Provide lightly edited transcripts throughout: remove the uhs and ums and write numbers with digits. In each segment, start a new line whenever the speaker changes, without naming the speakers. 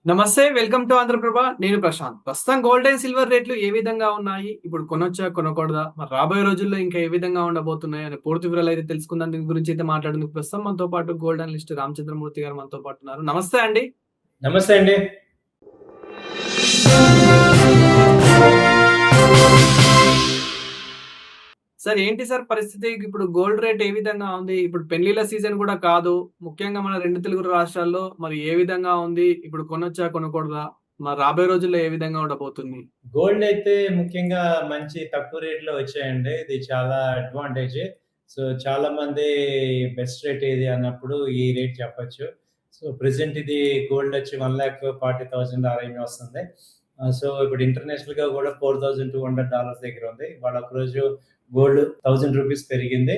నమస్తే. Welcome to Andhra Prabha. నేను ప్రశాంత్. ప్రస్తుతం గోల్డ్ అండ్ సిల్వర్ రేట్లు ఏ విధంగా ఉన్నాయి? ఇప్పుడు కొనొచ్చా? కొనకూడదా? మరి రాబోయే రోజుల్లో ఇంకా ఏ విధంగా ఉండబోతున్నాయి అనే పూర్తి వివరాలైతే తెలుసుకుందాం. దీని గురించి అయితే మాట్లాడేందుకు ప్రస్తుతం మనతో పాటు గోల్డ్ అనలిస్ట్ రామచంద్రమూర్తి గారు మనతో పాటు ఉన్నారు. నమస్తే అండి.
నమస్తే అండి.
సార్ ఏంటి సార్ పరిస్థితి? ఇప్పుడు గోల్డ్ రేట్ ఏ విధంగా ఉంది? ఇప్పుడు పెళ్లిళ్ల సీజన్ కూడా కాదు. ముఖ్యంగా మన 2 తెలుగు రాష్ట్రాల్లో మరి ఏ విధంగా ఉంది? ఇప్పుడు కొనొచ్చా? కొనకూడదా? మరి రాబోయే రోజుల్లో ఏ విధంగా ఉండబోతుంది?
గోల్డ్ అయితే ముఖ్యంగా మంచి తక్కువ రేట్‌లో వచ్చాయండి. ఇది చాలా అడ్వాంటేజే. సో, చాలామంది బెస్ట్ రేట్ ఏది అన్నప్పుడు ఈ రేట్ చెప్పొచ్చు. సో, ప్రెజెంట్ ఇది గోల్డ్ వచ్చి 1,40,40,000 ఆ రేంజ్ వస్తుంది. సో, ఇప్పుడు ఇంటర్నేషనల్‌గా కూడా $4,200 దగ్గర ఉంది. ఇవాళ ఒకరోజు గోల్డ్ రూ. 1,000 పెరిగింది.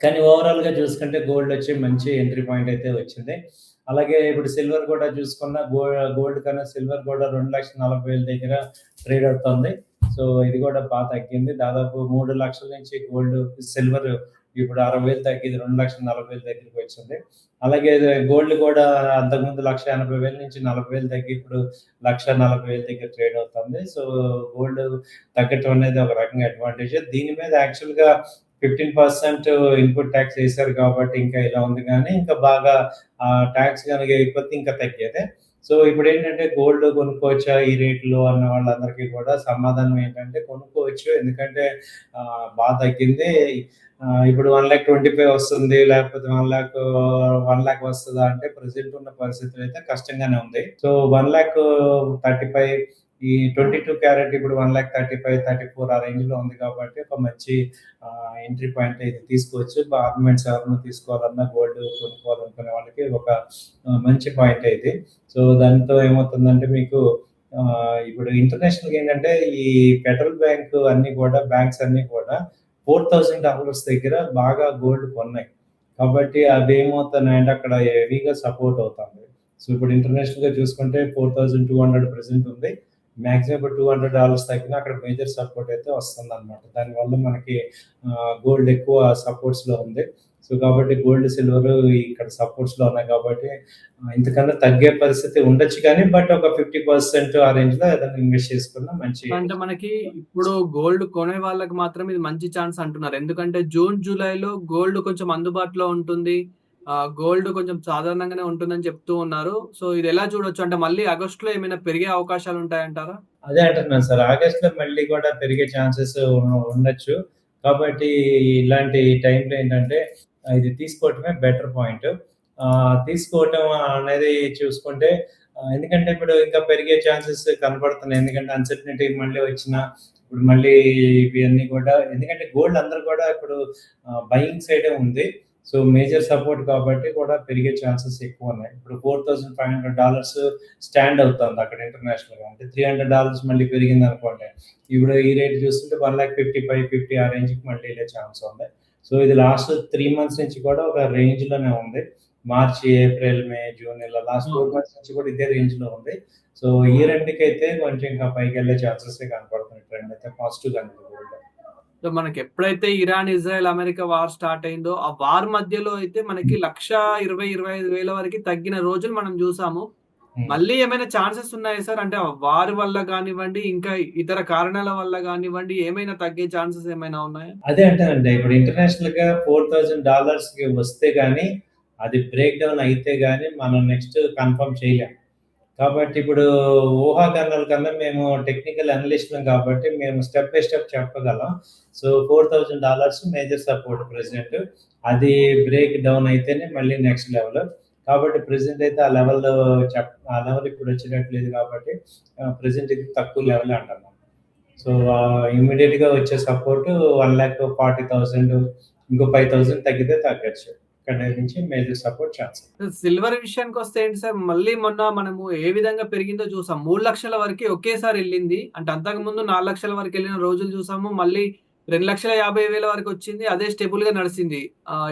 కానీ ఓవరాల్‌గా చూసుకుంటే గోల్డ్ వచ్చి మంచి ఎంట్రీ పాయింట్ అయితే వచ్చింది. అలాగే ఇప్పుడు సిల్వర్ కూడా చూసుకున్న గోల్డ్ కన్నా సిల్వర్ కూడా 2,40,000 దగ్గర ట్రేడ్ అవుతుంది. సో, ఇది కూడా తగ్గింది. దాదాపు 3,00,000 నుంచి సిల్వర్ ఇప్పుడు 60,000 తగ్గింది. 2,40,000 దగ్గరికి వచ్చింది. అలాగే గోల్డ్ కూడా అంతకుముందు 1,80,000 నుంచి 40,000 తగ్గి ఇప్పుడు 1,40,000 దగ్గర ట్రేడ్ అవుతుంది. సో, గోల్డ్ తగ్గటం అనేది ఒక రకంగా అడ్వాంటేజే. దీని మీద యాక్చువల్‌గా 15% ఇన్‌పుట్ టాక్స్ ఏసారు కాబట్టి ఇంకా ఇలా ఉంది గానీ, ఇంకా బాగా టాక్స్ గనుక ఎయకపోతే ఇంకా తగ్గేదే. సో, ఇప్పుడేంటంటే గోల్డ్ కొనుక్కోవచ్చా ఈ రేట్‌లో అన్న వాళ్ళందరికీ కూడా సమాధానం ఏంటంటే కొనుక్కోవచ్చు. ఎందుకంటే తగ్గింది. ఇప్పుడు 1,25,000 వస్తుంది. లేకపోతే 1,00,000 వస్తదా అంటే ప్రెజెంట్ ఉన్న పరిస్థితుల్లో అయితే కష్టంగానే ఉంది. సో, 1,35,000 ఈ 22 క్యారెట్ ఇప్పుడు 1,35,000, 34 ఆ రేంజ్‌లో ఉంది కాబట్టి ఒక మంచి ఎంట్రీ పాయింట్ ఇది తీసుకోవచ్చు. ఆర్నమెంట్స్ ఎవరైనా తీసుకోవాలన్నా, గోల్డ్ కొనుక్కోవాలనుకునే వాళ్ళకి ఒక మంచి పాయింటే ఇది. సో, దాంతో ఏమవుతుందంటే మీకు ఇప్పుడు ఇంటర్నేషనల్‌గా ఏంటంటే ఈ ఫెడరల్ బ్యాంక్స్ అన్నీ కూడా $4,000 దగ్గర బాగా గోల్డ్ కొన్నాయి. కాబట్టి అవేమవుతున్నాయంటే అక్కడ హెవీగా సపోర్ట్ అవుతుంది. సో, ఇప్పుడు ఇంటర్నేషనల్‌గా చూసుకుంటే 4,200 ప్రెజెంట్ ఉంది. మాక్సిమం ఇప్పుడు $200 తగ్గినా అక్కడ మేజర్ సపోర్ట్ అయితే వస్తుందన్నమాట. దానివల్ల మనకి గోల్డ్ ఎక్కువ సపోర్ట్స్‌లో ఉంది. సో, కాబట్టి గోల్డ్, సిల్వర్ ఇక్కడ సపోర్ట్స్‌లో ఉన్నాయి కాబట్టి ఇంతకన్నా తగ్గే పరిస్థితి ఉండొచ్చు కానీ బట్ ఒక 50% ఆ రేంజ్‌లో ఏదైనా ఇన్వెస్ట్ చేసుకున్న మంచి
అంటే మనకి ఇప్పుడు గోల్డ్ కొనే వాళ్ళకి మాత్రం ఇది మంచి ఛాన్స్ అంటున్నారు. ఎందుకంటే జూన్, జూలైలో గోల్డ్ కొంచెం అందుబాటులో ఉంటుంది. గోల్డ్ కొంచెం సాధారణంగానే ఉంటుందని చెప్తూ ఉన్నారు. సో, ఇదెలా చూడొచ్చు? అంటే మళ్ళీ ఆగస్ట్‌లో ఏమైనా పెరిగే అవకాశాలుంటాయంటారా?
అదే అంటున్నాను సార్. ఆగస్ట్‌లో మళ్ళీ కూడా పెరిగే ఛాన్సెస్ ఉండొచ్చు. కాబట్టి ఇలాంటి టైంలో ఏంటంటే ఇది తీసుకోవటమే బెటర్ పాయింట్. తీసుకోవటం అనేది చూసుకుంటే ఎందుకంటే ఇప్పుడు ఇంకా పెరిగే ఛాన్సెస్ కనపడుతున్నాయి. ఎందుకంటే అన్సర్టనిటీ మళ్ళీ వచ్చినా ఇప్పుడు మళ్ళీ ఇవన్నీ కూడా ఎందుకంటే గోల్డ్ అందరూ కూడా ఇప్పుడు బయింగ్ సైడే ఉంది. సో, మేజర్ సపోర్ట్ కాబట్టి కూడా పెరిగే ఛాన్సెస్ ఎక్కువున్నాయి. ఇప్పుడు $4,500 స్టాండ్ అవుతుంది అక్కడ ఇంటర్నేషనల్‌గా. అంటే $300 మళ్ళీ పెరిగిందనుకోండి. ఇప్పుడు ఈ రేట్ చూస్తుంటే 1,55,000, 50 ఆ రేంజ్‌కి మళ్ళీ ఎళ్ళే ఛాన్స్ ఉంది. సో, ఇది లాస్ట్ 3 మంత్స్ నుంచి కూడా ఒక రేంజ్‌లోనే ఉంది. మార్చి, ఏప్రిల్, మే, జూన్ ఇలా లాస్ట్ 4 మంత్స్ నుంచి కూడా ఇదే రేంజ్‌లో ఉంది. సో, ఈ రెండుకైతే కొంచెం ఇంకా పైకెళ్ళే ఛాన్సెసే కనపడుతున్నాయి. ట్రెండ్ అయితే పాజిటివ్‌గానే ఉంది గోల్డ్.
సో, మనకెప్పుడైతే Iran, Israel, America war start అయిందో, ఆ వార్ మధ్యలో అయితే మనకి 1,20,000, 25,000 వరకి తగ్గిన రోజులు మనం జూసాము.
హ్మ్.
మళ్ళీ ఏమైనా ఛాన్సెస్ ఉన్నాయా సార్? అంటే వార్ వల్ల గానివ్వండి, ఇంకా ఇతర కారణాల వల్ల గానివ్వండి, ఏమైనా తగ్గే ఛాన్సెస్ ఏమైనా ఉన్నాయా?
అదే అంటానండి. ఇప్పుడు ఇంటర్నేషనల్‌గా $4,000కి వస్తే గాని, అది బ్రేక్ డౌన్ అయితే గాని మనం నెక్స్ట్ కన్ఫర్మ్ చేయలేం. కాబట్టి ఇప్పుడు ఊహాగానాల కన్నా మేము టెక్నికల్ అనలిస్ట్‌లం కాబట్టి మేము స్టెప్ బై స్టెప్ చెప్పగలం. So, $4,000 major support present. అది బ్రేక్ డౌన్ అయితేనే మళ్ళీ నెక్స్ట్ లెవెల్. కాబట్టి ప్రెజెంట్ అయితే ఆ లెవెల్ ఇప్పుడు వచ్చేటట్టు లేదు కాబట్టి ప్రెజెంట్ ఇది తక్కువ లెవెలే అంటున్నాం. సో, ఇమ్మీడియేట్‌గా వచ్చే సపోర్ట్ 1,40,000 ఇంకో 5,000 తగ్గితే తగ్గొచ్చు. ఇక్కడ నుంచి మేజర్ సపోర్ట్ ఛాన్స్.
సిల్వర్ విషయానికొస్తే ఏంటి సార్? మళ్ళీ మొన్న మనము ఏ విధంగా పెరిగిందో చూసాం. 3,00,000 వరకి ఒకేసారి ఎళ్ళింది. అంటే అంతకుముందు 4,00,000 వరకెళ్ళిన రోజులు చూసాము. మళ్ళీ 2,50,000 వరకొచ్చింది. అదే స్టేబుల్‌గా నడిసింది.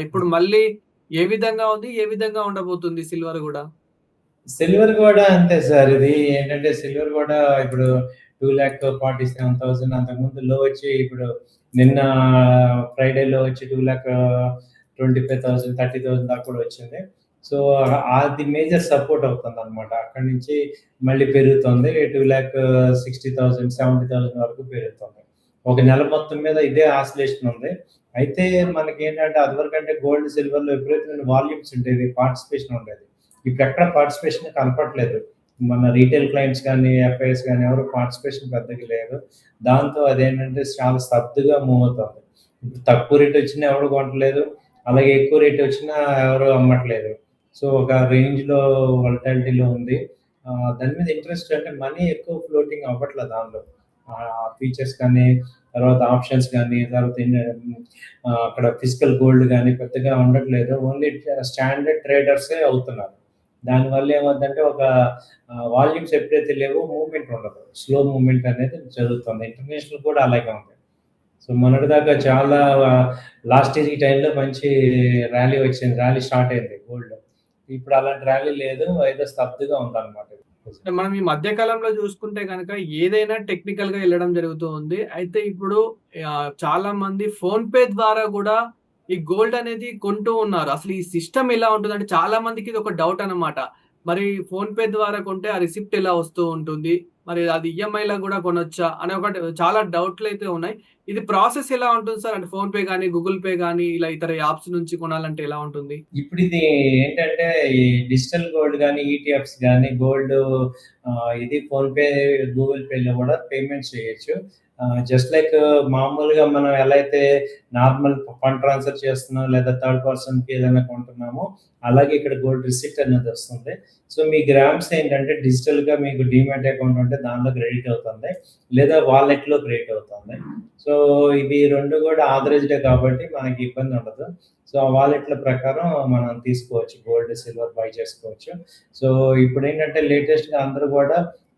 ఇప్పుడు మళ్ళీ ఏ విధంగా ఉంది? ఏ విధంగా ఉండబోతుంది సిల్వర్ గూడా?
సిల్వర్ గూడా అంతే సార్. ఇది ఏంటంటే సిల్వర్ గూడా ఇప్పుడు 2,47,000 అంతకుముందు లో వచ్చి ఇప్పుడు నిన్న ఫ్రైడే లో వచ్చి 2,25,000, 30,000 దాకా కూడా వచ్చింది. సో, అది మేజర్ సపోర్ట్ అవుతుందనమాట. అక్కడి నుంచి మళ్ళీ పెరుగుతుంది. 2,60,000, 70,000 వరకు పెరుగుతుంది. ఒక నెల మొత్తం మీద ఇదే ఆసిలేషన్ ఉంది. అయితే మనకేంటంటే అదివరకంటే గోల్డ్, సిల్వర్‌లో విపరీతమైన వాల్యూమ్స్ ఉండేవి. పార్టిసిపేషన్ ఉండేది. ఇప్పుడెక్కడ పార్టిసిపేషన్ కనపట్లేదు. మన రీటైల్ క్లయింట్స్ గానీ, ఎఫ్ఐఎస్ గానీ ఎవరు పార్టిసిపేషన్ పెద్దగా లేదు. దాంతో అదేంటంటే చాలా స్తబ్దుగా మూవ్ అవుతుంది. ఇప్పుడు తక్కువ రేట్ వచ్చినా ఎవడు కొంటలేదు. అలాగే ఎక్కువ రేట్ వచ్చినా ఎవరు అమ్మట్లేదు. సో, ఒక రేంజ్‌లో వోలటాలిటీలో ఉంది. దాని మీద ఇంట్రెస్ట్ అంటే మనీ ఎక్కువ ఫ్లోటింగ్ అవ్వట్ల దానిలో. ఫీచర్స్ కానీ, తర్వాత ఆప్షన్స్ గానీ, తర్వాత అక్కడ ఫిజికల్ గోల్డ్ గానీ పెద్దగా ఉండట్లేదు. ఓన్లీ స్టాండర్డ్ ట్రేడర్సే అవుతున్నారు. దానివల్ల ఏమవుద్దంటే ఒక వాల్యూమ్స్ ఎప్పుడైతే లేవో మూవ్‌మెంట్ ఉండదు. స్లో మూవ్‌మెంట్ అనేది జరుగుతుంది. ఇంటర్నేషనల్ కూడా అలాగే ఉంది. సో, మొన్నటిదాకా చాలా లాస్ట్ ఇయర్ ఈ టైంలో మంచి ర్యాలీ వచ్చింది. ర్యాలీ స్టార్ట్ అయింది గోల్డ్‌లో. ఇప్పుడు అలాంటి ర్యాలీ లేదు. ఏదో స్తబ్దుగా ఉందన్నమాట.
మనం ఈ మధ్య కాలంలో చూసుకుంటే గనక ఏదైనా టెక్నికల్‌గా ఎళ్ళడం జరుగుతూ ఉంది. అయితే ఇప్పుడు చాలా మంది ఫోన్‌పే ద్వారా గూడా ఈ గోల్డ్ అనేది కొంటూ ఉన్నారు. అసలు ఈ సిస్టమ్ ఎలా ఉంటుందంటే చాలా మందికి ఇదొక డౌట్ అన్నమాట. మరి ఫోన్‌పే ద్వారా కొంటే ఆ రిసిప్ట్ ఎలా వస్తూ ఉంటుంది? మరి అది ఈఎంఐలో గూడా కొనొచ్చా? అనే ఒకటి చాలా డౌట్‌లయితే ఉన్నాయి. ఇది ప్రాసెస్ ఎలా ఉంటుంది సార్? అంటే ఫోన్‌పే గాని, గూగుల్ పే గాని ఇలా ఇతర యాప్స్ నుంచి కొనాలంటే ఎలా ఉంటుంది?
ఇప్పుడిది ఏంటంటే, ఈ డిజిటల్ గోల్డ్ గానీ, ఈటీఎఫ్స్ గానీ, గోల్డు ఇది ఫోన్‌పే, గూగుల్ పేలో గూడా పేమెంట్స్ చేయొచ్చు. జస్ట్ లైక్ మామూలుగా మనం ఎలా అయితే నార్మల్ ఫండ్ ట్రాన్స్‌ఫర్ చేస్తున్నాం, లేదా థర్డ్ పర్సన్‌కి ఏదైనా కొంటున్నామో, అలాగే ఇక్కడ గోల్డ్ రిసిప్ట్ అనేదొస్తుంది. సో, మీ గ్రామ్స్ ఏంటంటే డిజిటల్‌గా మీకు డీమ్యాట్ అకౌంట్ ఉంటే దానిలో క్రెడిట్ అవుతుంది. లేదా వాలెట్‌లో క్రెడిట్ అవుతుంది. సో, ఇవి 2 గూడా ఆథరైజ్డే కాబట్టి మనకి ఇబ్బందుండదు. సో, ఆ వాలెట్‌ల ప్రకారం మనం తీసుకోవచ్చు. గోల్డ్, సిల్వర్ బై చేసుకోవచ్చు. సో, ఇప్పుడేంటంటే లేటెస్ట్‌గా అందరూ గూడా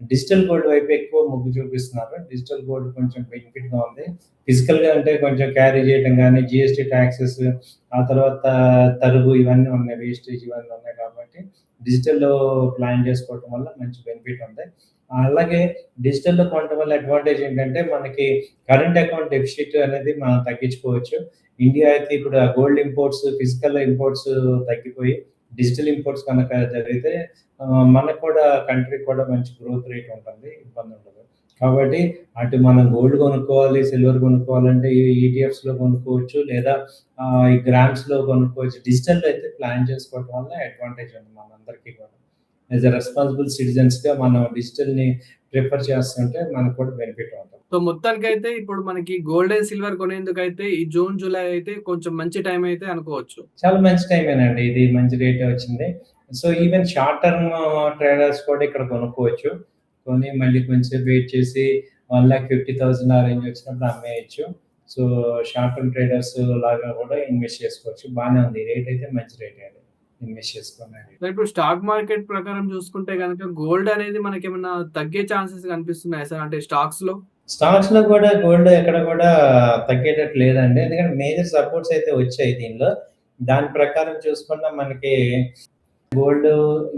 డిజిటల్ గోల్డ్ వైపు ఎక్కువ మొగ్గు చూపిస్తున్నారు. డిజిటల్ గోల్డ్ కొంచెం బెనిఫిట్‌గా ఉంది. ఫిజికల్‌గా అంటే కొంచెం క్యారీ చేయటం గానీ, జీఎస్టీ టాక్సెస్, ఆ తర్వాత తరుగు ఇవన్నీ ఉన్నాయి. వేస్టేజ్ ఇవన్నీ ఉన్నాయి కాబట్టి డిజిటల్‌లో ప్లాన్ చేసుకోవటం వల్ల మంచి బెనిఫిట్ ఉంది. అలాగే డిజిటల్‌లో కొనటం వల్ల అడ్వాంటేజ్ ఏంటంటే మనకి కరెంట్ అకౌంట్ డెఫిసిట్ అనేది మనం తగ్గించుకోవచ్చు. ఇండియా అయితే ఇప్పుడు ఆ గోల్డ్ ఇంపోర్ట్స్, ఫిజికల్ ఇంపోర్ట్స్ తగ్గిపోయి డిజిటల్ ఇంపోర్ట్స్ కనుక జరిగితే మనకు కూడా కంట్రీకి కూడా మంచి గ్రోత్ రేట్ ఉంటుంది. ఇబ్బందుండదు. కాబట్టి అటు మనం గోల్డ్ కొనుక్కోవాలి, సిల్వర్ కొనుక్కోవాలంటే ఈ ఈటీఎఫ్స్‌లో కొనుక్కోవచ్చు. లేదా ఈ గ్రామ్స్‌లో కొనుక్కోవచ్చు. డిజిటల్‌లో అయితే ప్లాన్ చేసుకోవడం వల్ల అడ్వాంటేజ్ ఉంది మనందరికీ కూడా. యాస్ ఎ రెస్పాన్సిబుల్ సిటిజన్స్‌గా మనం డిజిటల్‌ని ప్రిఫర్ చేస్తుంటే మనకు కూడా బెనిఫిట్ ఉంటుంది.
సో, మొత్తానికైతే ఇప్పుడు మనకి గోల్డ్ అండ్ సిల్వర్ కొనేందుకైతే ఈ జూన్, జూలై అయితే కొంచెం మంచి టైం అయితే అనుకోవచ్చు.
చాలా మంచి టైమేనండి. ఇది మంచి రేటే వచ్చింది. So, even short term traders కూడా ఇక్కడ కొనుక్కోవచ్చు. కొని మళ్ళీ కొంచెం వెయిట్ చేసి 1,50,000 ఆ రేంజ్ వచ్చినప్పుడు అమ్మేయొచ్చు. సో, షార్ట్ టర్మ్ ట్రేడర్స్ లాగా కూడా ఇన్వెస్ట్ చేసుకోవచ్చు. బానే ఉంది. రేట్ అయితే మంచి రేటే అది. ఇన్వెస్ట్ చేసుకోవడానికి.
సో, ఇప్పుడు స్టాక్ మార్కెట్ ప్రకారం చూసుకుంటే గనక గోల్డ్ అనేది మనకేమన్నా తగ్గే ఛాన్సెస్ కనిపిస్తున్నాయా సార్? అంటే స్టాక్స్‌లో?
స్టాక్స్‌లో కూడా గోల్డ్ ఎక్కడ కూడా తగ్గేటట్టు లేదండి. ఎందుకంటే మేజర్ సపోర్ట్స్ అయితే వచ్చాయి దీనిలో. దాని ప్రకారం చూసుకున్నా మనకి గోల్డ్,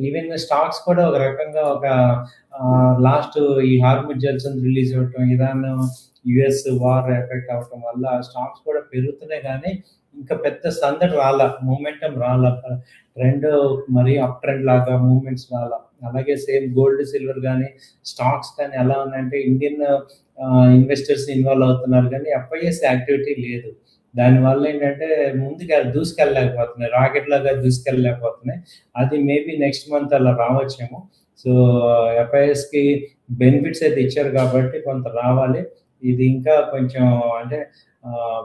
ఈవెన్ స్టాక్స్ కూడా ఒక రకంగా ఒక లాస్ట్ ఈ హార్ముజ్ జల్సన్ రిలీజ్ అవ్వటం, ఇరాన్, యూఎస్ వార్ ఎఫెక్ట్ అవ్వటం వల్ల స్టాక్స్ కూడా పెరుగుతున్నాయి గానీ, ఇంకా పెద్ద సందడి రాలా. మొమెంటమ్ రాలా. ట్రెండ్ మరీ అప్ ట్రెండ్ లాగా మూవ్‌మెంట్స్ రాలా. అలాగే సేమ్ గోల్డ్, సిల్వర్ గానీ, స్టాక్స్ కానీ ఎలా ఉన్నాయంటే ఇండియన్ ఇన్వెస్టర్స్ ఇన్వాల్వ్ అవుతున్నారు గానీ, ఎఫ్ఐఎస్ యాక్టివిటీ లేదు. దానివల్ల ఏంటంటే దూసుకెళ్ళలేకపోతున్నాయి. రాకెట్ లాగా దూసుకెళ్ళలేకపోతున్నాయి. అది మేబీ నెక్స్ట్ మంత్ అలా రావచ్చేమో. సో, ఎఫ్ఐఎస్‌కి బెనిఫిట్స్ అయితే ఇచ్చారు కాబట్టి కొంత రావాలి. ఇది ఇంకా కొంచెం అంటే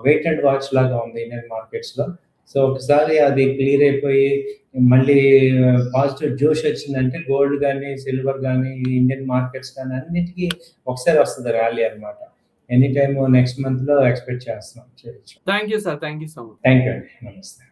వెయిట్ అండ్ వాచ్ లాగా ఉంది ఇండియన్ మార్కెట్స్‌లో. సో, ఒకసారి అది క్లియర్ అయిపోయి మళ్ళీ పాజిటివ్ జోష్ వచ్చిందంటే గోల్డ్ గానీ, సిల్వర్ గానీ, ఇండియన్ మార్కెట్స్ గానీ అన్నిటికి ఒకసారి వస్తది ర్యాలీ అన్నమాట. ఎనీ టైమ్ నెక్స్ట్ మంత్‌లో ఎక్స్‌పెక్ట్ చేస్తున్నాం. చేయొచ్చు.
Thank you sir. Thank you so much.
Thank you అండి. నమస్తే.